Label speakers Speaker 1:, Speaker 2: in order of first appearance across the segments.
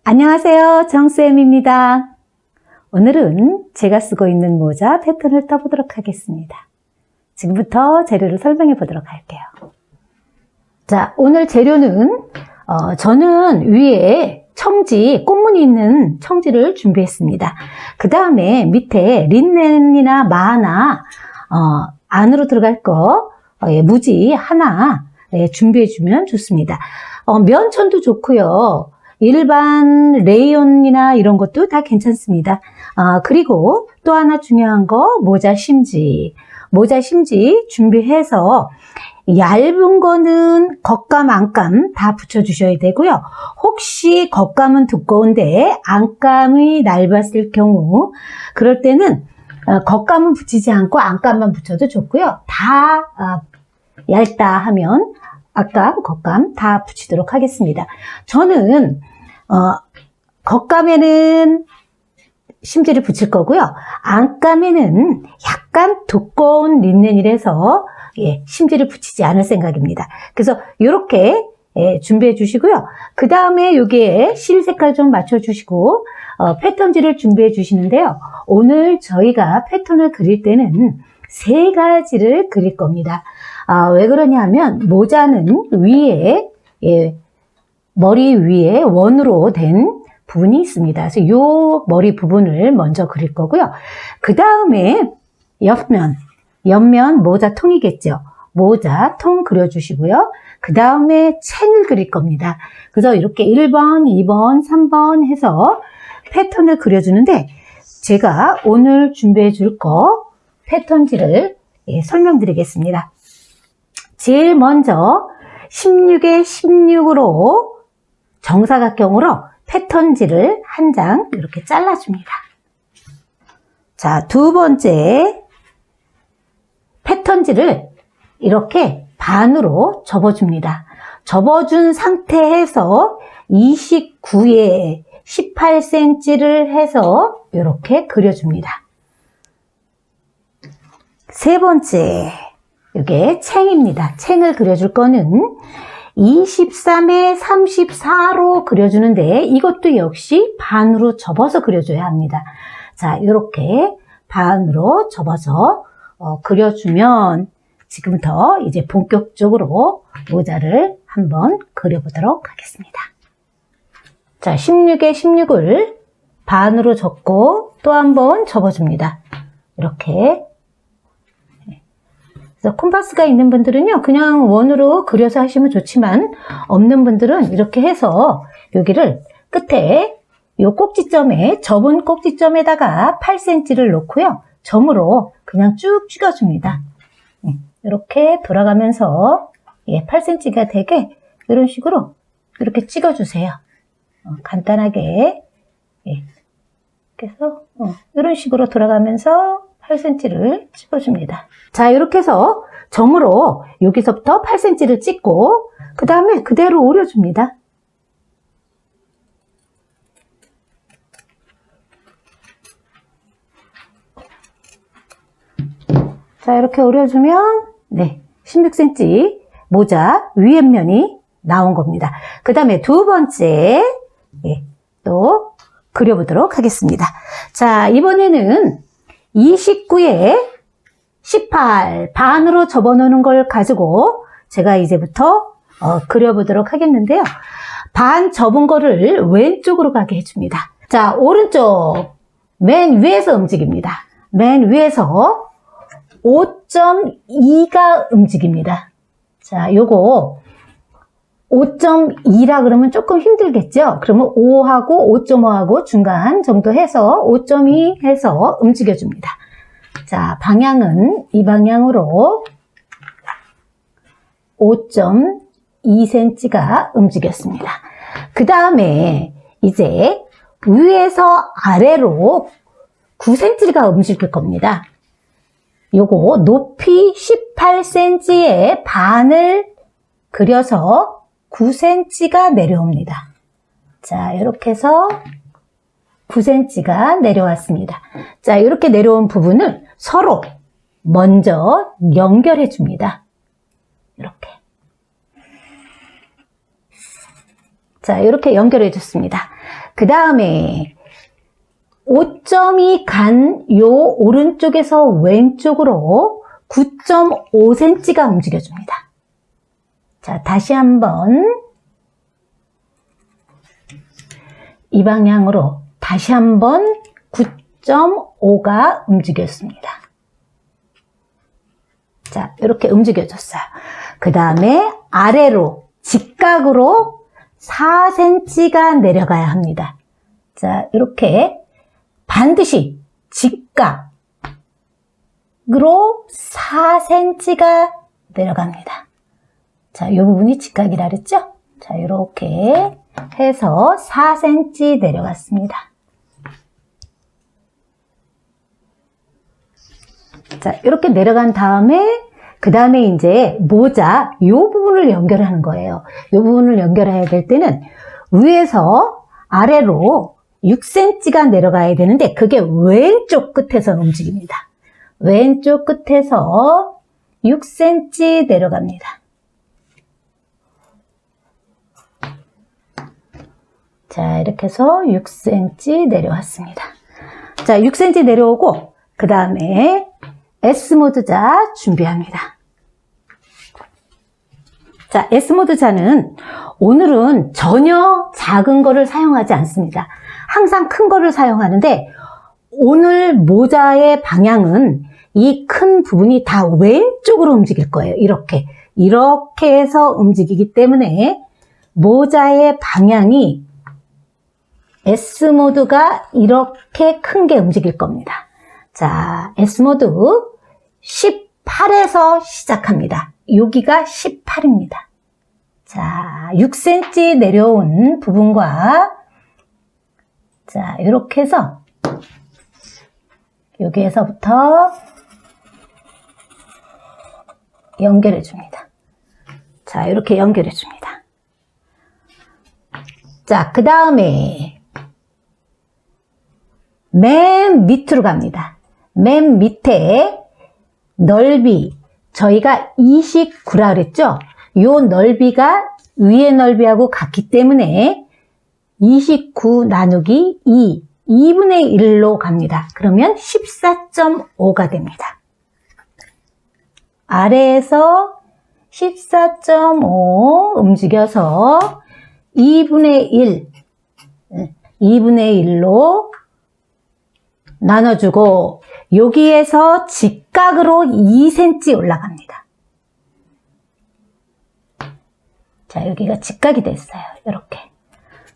Speaker 1: 안녕하세요, 정쌤입니다. 오늘은 제가 쓰고 있는 모자 패턴을 떠보도록 하겠습니다. 지금부터 재료를 설명해 보도록 할게요. 자, 오늘 재료는 저는 위에 청지, 꽃무늬 있는 청지를 준비했습니다. 그 다음에 밑에 린넨이나 마나 안으로 들어갈 거 무지 하나 준비해 주면 좋습니다. 면천도 좋고요. 일반 레이온이나 이런 것도 다 괜찮습니다. 그리고 또 하나 중요한 거 모자 심지. 모자 심지 준비해서 얇은 거는 겉감, 안감 다 붙여주셔야 되고요. 혹시 겉감은 두꺼운데 안감이 넓었을 경우 그럴 때는 겉감은 붙이지 않고 안감만 붙여도 좋고요. 다 얇다 하면 안감, 겉감 다 붙이도록 하겠습니다. 저는 겉감에는 심지를 붙일 거고요. 안감에는 약간 두꺼운 린넨이라서 심지를 붙이지 않을 생각입니다. 그래서 이렇게 준비해 주시고요. 그 다음에 여기에 실 색깔 좀 맞춰 주시고 패턴지를 준비해 주시는데요. 오늘 저희가 패턴을 그릴 때는 세 가지를 그릴 겁니다. 왜 그러냐 하면 모자는 위에 머리 위에 원으로 된 부분이 있습니다. 그래서 이 머리 부분을 먼저 그릴 거고요. 그 다음에 옆면 모자통이겠죠. 모자통 그려주시고요. 그 다음에 챙을 그릴 겁니다. 그래서 이렇게 1번, 2번, 3번 해서 패턴을 그려주는데 제가 오늘 준비해 줄 거 패턴지를 설명드리겠습니다. 제일 먼저 16에 16으로 정사각형으로 패턴지를 한 장 이렇게 잘라줍니다. 자, 두 번째 패턴지를 이렇게 반으로 접어줍니다. 접어준 상태에서 29에 18cm를 해서 이렇게 그려줍니다. 세 번째, 이게 챙입니다. 챙을 그려줄 거는 23에 34로 그려주는데 이것도 역시 반으로 접어서 그려줘야 합니다. 자, 이렇게 반으로 접어서 그려주면 지금부터 이제 본격적으로 모자를 한번 그려보도록 하겠습니다. 자, 16에 16을 반으로 접고 또 한번 접어줍니다. 이렇게. 그래서 콤파스가 있는 분들은요, 그냥 원으로 그려서 하시면 좋지만 없는 분들은 이렇게 해서 여기를 끝에 이 꼭지점에, 접은 꼭지점에다가 8cm를 놓고요. 점으로 그냥 쭉 찍어줍니다. 이렇게 돌아가면서 8cm가 되게 이런 식으로 이렇게 찍어주세요. 간단하게. 그래서 이런 식으로 돌아가면서 8cm를 찍어줍니다. 자, 이렇게 해서 점으로 여기서부터 8cm를 찍고 그 다음에 그대로 오려줍니다. 자, 이렇게 오려주면 16cm 모자 위에면이 나온 겁니다. 그 다음에 두 번째 또 그려보도록 하겠습니다. 자, 이번에는 29에 18 반으로 접어놓는 걸 가지고 제가 이제부터 그려보도록 하겠는데요. 반 접은 거를 왼쪽으로 가게 해줍니다. 자, 오른쪽 맨 위에서 움직입니다. 맨 위에서 5.2가 움직입니다. 자, 요거 5.2라 그러면 조금 힘들겠죠? 그러면 5하고 5.5하고 중간 정도 해서 5.2 해서 움직여줍니다. 자, 방향은 이 방향으로 5.2cm가 움직였습니다. 그 다음에 이제 위에서 아래로 9cm가 움직일 겁니다. 요거 높이 18cm의 반을 그려서 9cm가 내려옵니다. 자, 이렇게 해서 9cm가 내려왔습니다. 자, 이렇게 내려온 부분을 서로 먼저 연결해 줍니다. 이렇게. 자, 이렇게 연결해 줬습니다. 그 다음에 5점이 간 요 오른쪽에서 왼쪽으로 9.5cm가 움직여줍니다. 자, 다시 한번 이 방향으로 다시 한번 9.5가 움직였습니다. 자, 이렇게 움직여줬어요. 그 다음에 아래로 직각으로 4cm가 내려가야 합니다. 자, 이렇게 반드시 직각으로 4cm가 내려갑니다. 자, 이 부분이 직각이라 그랬죠? 자, 이렇게 해서 4cm 내려갔습니다. 자, 이렇게 내려간 다음에 그 다음에 이제 모자 이 부분을 연결하는 거예요. 이 부분을 연결해야 될 때는 위에서 아래로 6cm가 내려가야 되는데 그게 왼쪽 끝에서 움직입니다. 왼쪽 끝에서 6cm 내려갑니다. 자, 이렇게 해서 6cm 내려왔습니다. 자, 6cm 내려오고 그 다음에 S모드 자 준비합니다. 자, S모드 자는 오늘은 전혀 작은 거를 사용하지 않습니다. 항상 큰 거를 사용하는데 오늘 모자의 방향은 이 큰 부분이 다 왼쪽으로 움직일 거예요. 이렇게 해서 움직이기 때문에 모자의 방향이 S모드가 이렇게 큰 게 움직일 겁니다. 자, S모드 18에서 시작합니다. 여기가 18입니다. 자, 6cm 내려온 부분과 자, 이렇게 해서 여기에서부터 연결해 줍니다. 자, 이렇게 연결해 줍니다. 자, 그 다음에 맨 밑으로 갑니다. 맨 밑에 넓이 저희가 29라 그랬죠? 요 넓이가 위의 넓이하고 같기 때문에 29 나누기 2분의 1로 갑니다. 그러면 14.5가 됩니다. 아래에서 14.5 움직여서 2분의 1로 나눠주고 여기에서 직각으로 2cm 올라갑니다. 자, 여기가 직각이 됐어요. 이렇게.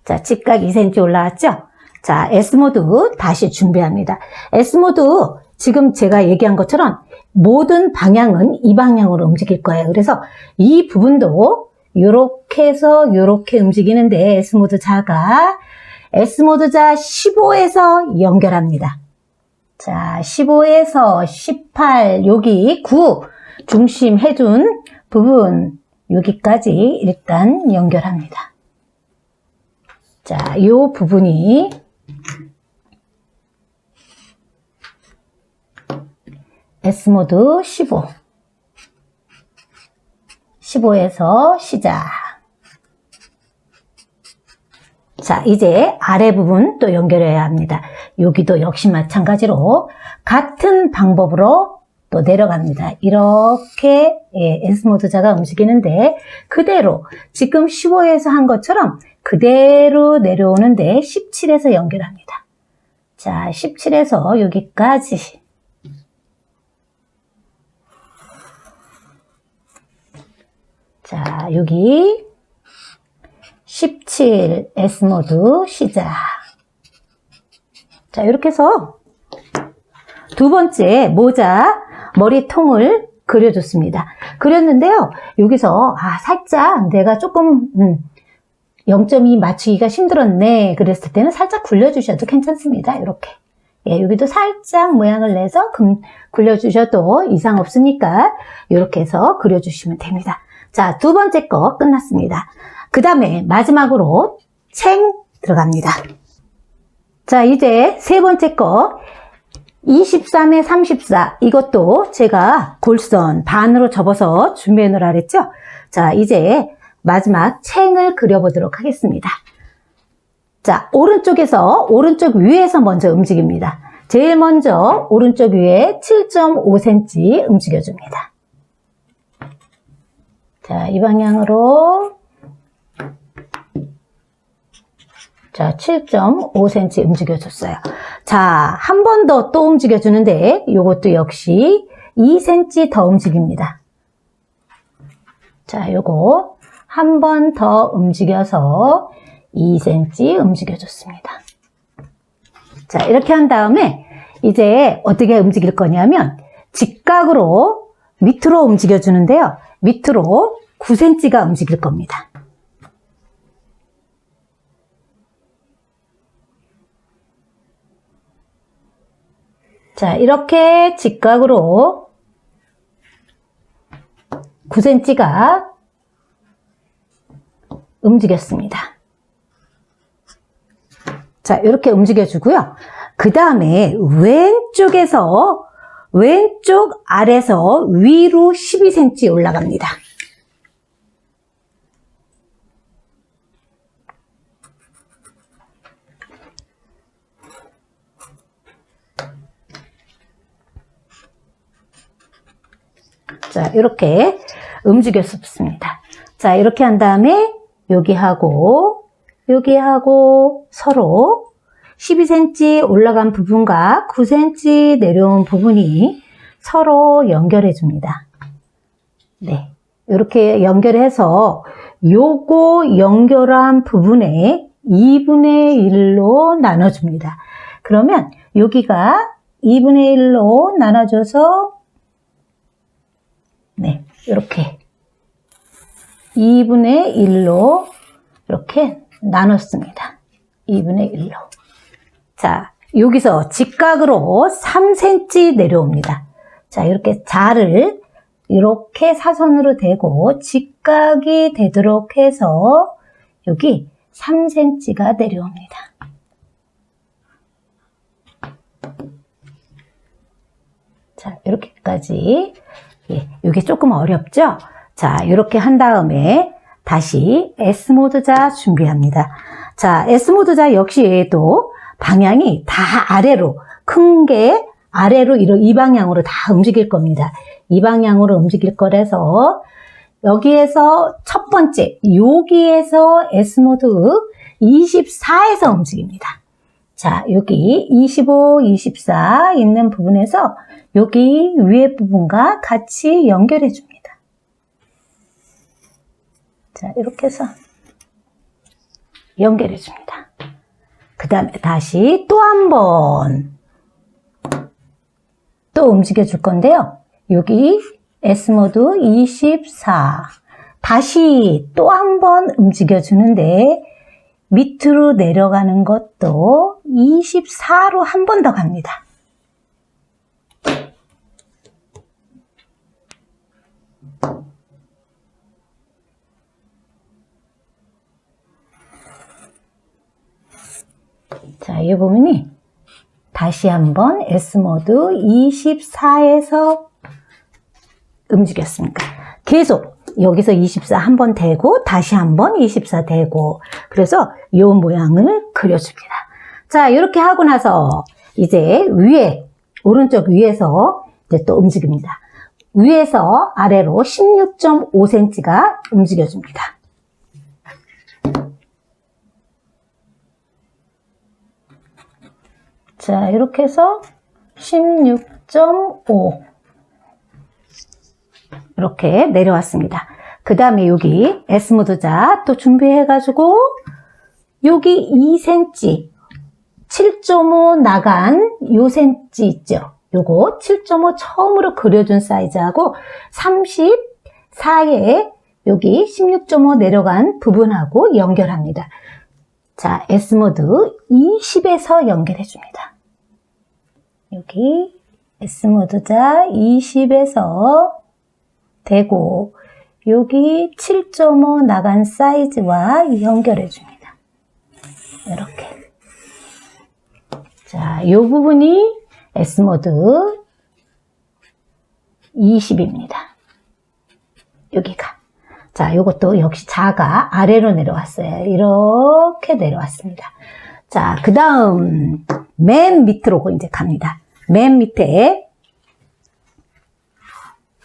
Speaker 1: 자, 직각 2cm 올라왔죠? 자, S모드 다시 준비합니다. S모드 지금 제가 얘기한 것처럼 모든 방향은 이 방향으로 움직일 거예요. 그래서 이 부분도 이렇게 해서 이렇게 움직이는데 S모드 자가 S모드 자 15에서 연결합니다. 자, 15에서 18, 여기 9 중심 해준 부분 여기까지 일단 연결합니다. 자, 이 부분이 S모드 15. 15에서 시작. 자, 이제 아래 부분 또 연결해야 합니다. 여기도 역시 마찬가지로 같은 방법으로 또 내려갑니다. 이렇게 S모드 자가 움직이는데 그대로 지금 15에서 한 것처럼 그대로 내려오는데 17에서 연결합니다. 자, 17에서 여기까지. 자, 여기 17 S모드 시작. 자, 이렇게 해서 두 번째 모자 머리통을 그려줬습니다. 그렸는데요. 여기서 살짝 내가 조금 0.2 맞추기가 힘들었네 그랬을 때는 살짝 굴려주셔도 괜찮습니다. 이렇게. 예, 여기도 살짝 모양을 내서 굴려주셔도 이상 없으니까 이렇게 해서 그려주시면 됩니다. 자, 두 번째 거 끝났습니다. 그 다음에 마지막으로 챙 들어갑니다. 자, 이제 세 번째 거 23에 34 이것도 제가 골선 반으로 접어서 준비해 놓으라 그랬죠? 자, 이제 마지막 챙을 그려보도록 하겠습니다. 자, 오른쪽 위에서 먼저 움직입니다. 제일 먼저 오른쪽 위에 7.5cm 움직여줍니다. 자, 이 방향으로 자, 7.5cm 움직여줬어요. 자, 한 번 더 또 움직여주는데 이것도 역시 2cm 더 움직입니다. 자, 요거 한 번 더 움직여서 2cm 움직여줬습니다. 자, 이렇게 한 다음에 이제 어떻게 움직일 거냐면 직각으로 밑으로 움직여주는데요. 밑으로 9cm가 움직일 겁니다. 자, 이렇게 직각으로 9cm가 움직였습니다. 자, 이렇게 움직여주고요. 그 다음에 왼쪽 아래에서 위로 12cm 올라갑니다. 자, 이렇게 움직였습니다. 자, 이렇게 한 다음에 여기하고 서로 12cm 올라간 부분과 9cm 내려온 부분이 서로 연결해 줍니다. 네. 이렇게 연결해서 요거 연결한 부분에 2분의 1로 나눠줍니다. 그러면 여기가 2분의 1로 나눠져서 네, 이렇게 2분의 1로 이렇게 나눴습니다. 2분의 1로. 자, 여기서 직각으로 3cm 내려옵니다. 자, 이렇게 자를 이렇게 사선으로 대고 직각이 되도록 해서 여기 3cm가 내려옵니다. 자, 이렇게까지. 예, 이게 조금 어렵죠? 자, 이렇게 한 다음에 다시 S모드자 준비합니다. 자, S모드자 역시 얘도 방향이 다 아래로, 큰 게 아래로 이 방향으로 다 움직일 겁니다. 이 방향으로 움직일 거라서 여기에서 첫 번째, 여기에서 S모드 24에서 움직입니다. 자, 여기 25, 24 있는 부분에서 여기 위에 부분과 같이 연결해 줍니다. 자, 이렇게 해서 연결해 줍니다. 그 다음에 다시 또 한 번 또 움직여 줄 건데요. 여기 S모드 24 다시 또 한 번 움직여 주는데 밑으로 내려가는 것도 24로 한 번 더 갑니다. 자, 이 부분이 다시 한번 S모드 24에서 움직였습니다. 계속 여기서 24 한 번 대고 다시 한번 24 대고 그래서 이 모양을 그려줍니다. 자, 이렇게 하고 나서 이제 위에 오른쪽 위에서 이제 또 움직입니다. 위에서 아래로 16.5cm가 움직여줍니다. 자, 이렇게 해서 16.5 이렇게 내려왔습니다. 그 다음에 여기 S모드자 또 준비해가지고 여기 2cm 7.5 나간 요 cm 있죠? 요거 7.5 처음으로 그려준 사이즈하고 34에 여기 16.5 내려간 부분하고 연결합니다. 자, S모드 20에서 연결해 줍니다. 여기 S모드자 20에서 대고 여기 7.5 나간 사이즈와 연결해 줍니다. 이렇게. 자, 이 부분이 S모드 20입니다. 여기가. 자, 요것도 역시 자가 아래로 내려왔어요. 이렇게 내려왔습니다. 자, 그 다음 맨 밑으로 이제 갑니다. 맨 밑에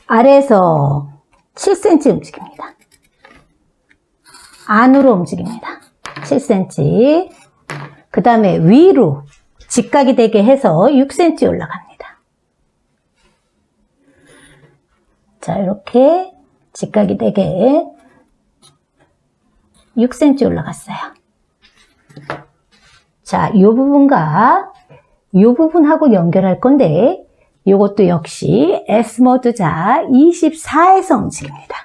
Speaker 1: 아래에서 7cm 움직입니다. 안으로 움직입니다. 7cm. 그 다음에 위로 직각이 되게 해서 6cm 올라갑니다. 자, 이렇게 직각이 되게 6cm 올라갔어요. 자, 이 부분과 이 부분하고 연결할 건데 이것도 역시 S모드자 24에서 움직입니다.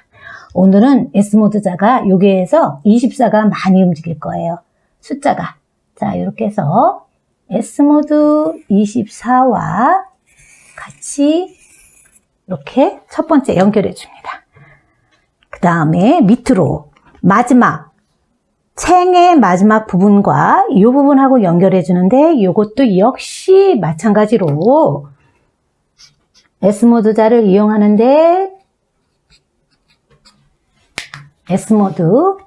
Speaker 1: 오늘은 S모드자가 여기에서 24가 많이 움직일 거예요. 숫자가. 자, 이렇게 해서 S모드 24와 같이 이렇게 첫 번째 연결해 줍니다. 그 다음에 밑으로 마지막 챙의 마지막 부분과 이 부분하고 연결해 주는데 이것도 역시 마찬가지로 S모드자를 이용하는데 S모드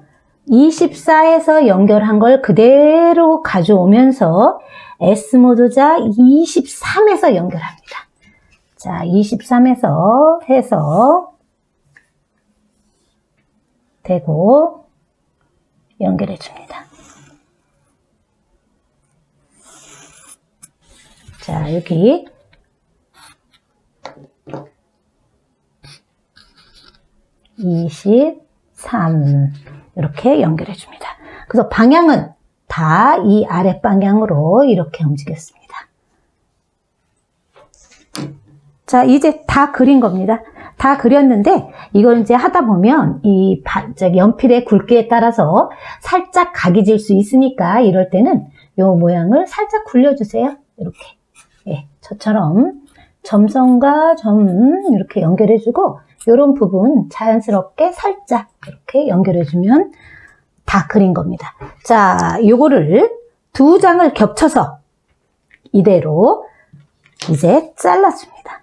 Speaker 1: 24에서 연결한 걸 그대로 가져오면서 S모드자 23에서 연결합니다. 자, 23에서 해서 대고 연결해 줍니다. 자, 여기 이렇게 연결해 줍니다. 그래서 방향은 다 이 아래 방향으로 이렇게 움직였습니다. 자, 이제 다 그린 겁니다. 다 그렸는데 이걸 이제 하다 보면 이 연필의 굵기에 따라서 살짝 각이 질 수 있으니까 이럴 때는 이 모양을 살짝 굴려주세요. 이렇게. 예, 저처럼 점선과 점 이렇게 연결해주고 이런 부분 자연스럽게 살짝 이렇게 연결해주면 다 그린 겁니다. 자, 요거를 두 장을 겹쳐서 이대로 이제 잘라줍니다.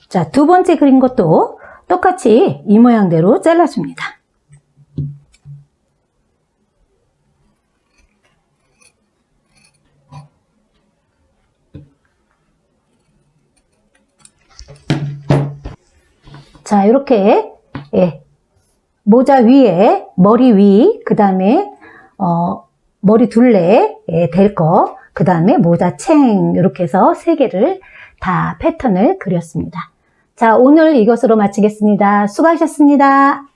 Speaker 1: 자, 두 번째 그린 것도 똑같이 이 모양대로 잘라줍니다. 자, 이렇게 모자 위에 머리 위, 그 다음에 머리 둘레 될 거, 그 다음에 모자 챙 이렇게 해서 세 개를 다 패턴을 그렸습니다. 자, 오늘 이것으로 마치겠습니다. 수고하셨습니다.